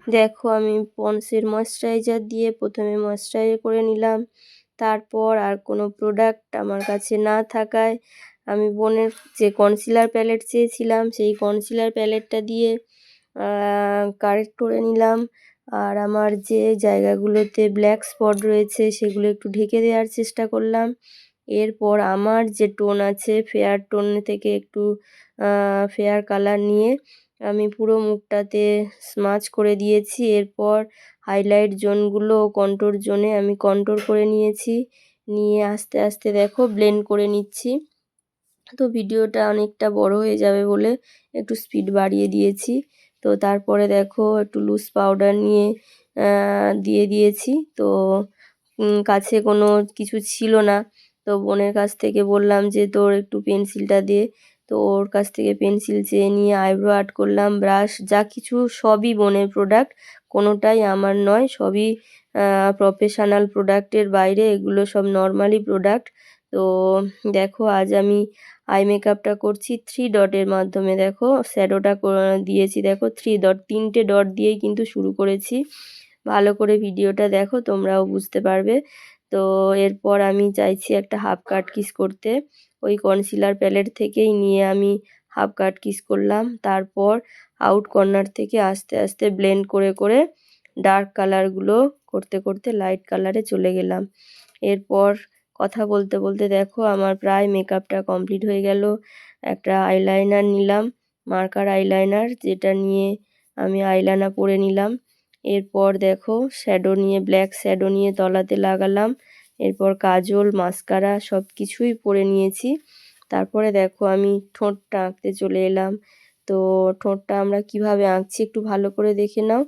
দেখো আমি পন্ডসের ময়েশ্চারাইজার দিয়ে প্রথমে ময়েশ্চারাইজার করে নিলাম। তারপর আর কোনো প্রোডাক্ট আমার কাছে না থাকায় আমি বোনের যে কনসিলার প্যালেট চেয়েছিলাম সেই কনসিলার প্যালেটটা দিয়ে কারেক্ট করে নিলাম। আর আমার যে জায়গাগুলোতে ব্ল্যাক স্পট রয়েছে সেগুলো একটু ঢেকে দেওয়ার চেষ্টা করলাম। এরপর আমার যে টোন আছে ফেয়ার টোন থেকে একটু ফেয়ার কালার নিয়ে আমি পুরো মুখটাতে স্মাচ করে দিয়েছি। এরপর হাইলাইট জোনগুলো কন্ট্রোর জোনে আমি কন্ট্রোর করে নিয়েছি। নিয়ে আস্তে আস্তে দেখো ব্লেন্ড করে নিচ্ছি। তো ভিডিওটা অনেকটা বড় হয়ে যাবে বলে একটু স্পিড বাড়িয়ে দিয়েছি। তো তারপরে দেখো একটু লুজ পাউডার নিয়ে দিয়ে দিয়েছি। তো কাছে কোনো কিছু ছিল না, তো বোনের কাছ থেকে বললাম যে তোর একটু পেন্সিলটা দে। তো ওর কাছ থেকে পেন্সিল চেয়ে নিয়ে আইব্রো আর্ট করলাম। ব্রাশ যা কিছু সবই বোনের প্রোডাক্ট, কোনোটাই আমার নয়, সবই প্রফেশনাল প্রোডাক্টের বাইরে, এগুলো সব নর্মালি প্রোডাক্ট। তো দেখো আজ আমি আই মেকআপটা করছি 3 ডটের মাধ্যমে। দেখো শ্যাডোটা দিয়েছি, দেখো 3 ডট, 3টে ডট দিয়েই কিন্তু শুরু করেছি। ভালো করে ভিডিওটা দেখো তোমরাও বুঝতে পারবে। তো এরপর আমি চাইছি একটা হাফ কাট কিস করতে, ওই কনসিলার প্যালেট থেকেই নিয়ে আমি হাফ কাট কিস করলাম। তারপর আউট কর্নার থেকে আস্তে আস্তে ব্লেন্ড করে করে ডার্ক কালারগুলো করতে করতে লাইট কালারে চলে গেলাম। এরপর কথা বলতে বলতে দেখো আমার প্রায় মেকআপটা কমপ্লিট হয়ে গেল। একটা আইলাইনার নিলাম, মার্কার আইলাইনার, যেটা নিয়ে আমি আইলাইনার পরে নিলাম। এরপর দেখো শ্যাডো নিয়ে, ব্ল্যাক শ্যাডো নিয়ে তলাতে লাগালাম। এরপর কাজল, মাস্কারা সব কিছুই পরে নিয়েছি। তারপরে দেখো আমি ঠোঁটটা আঁকতে চলে এলাম। তো ঠোঁটটা আমরা কিভাবে আঁকছি একটু ভালো করে দেখে নাও।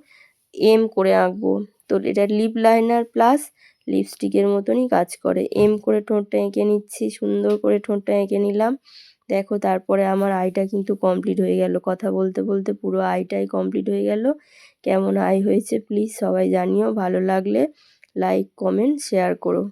এম করে আঁকবো, তো এটা লিপ লাইনার প্লাস লিপস্টিকের মতনই কাজ করে। এম করে ঠোঁটটা এঁকে নিচ্ছি, সুন্দর করে ঠোঁটটা এঁকে নিলাম। দেখো তারপরে আমার আইটা কিন্তু কমপ্লিট হয়ে গেল। কথা বলতে বলতে পুরো আইটাই কমপ্লিট হয়ে গেল। কেমন আই হয়েছে প্লিজ সবাই জানিও, ভালো লাগলে লাইক, কমেন্ট, শেয়ার করো।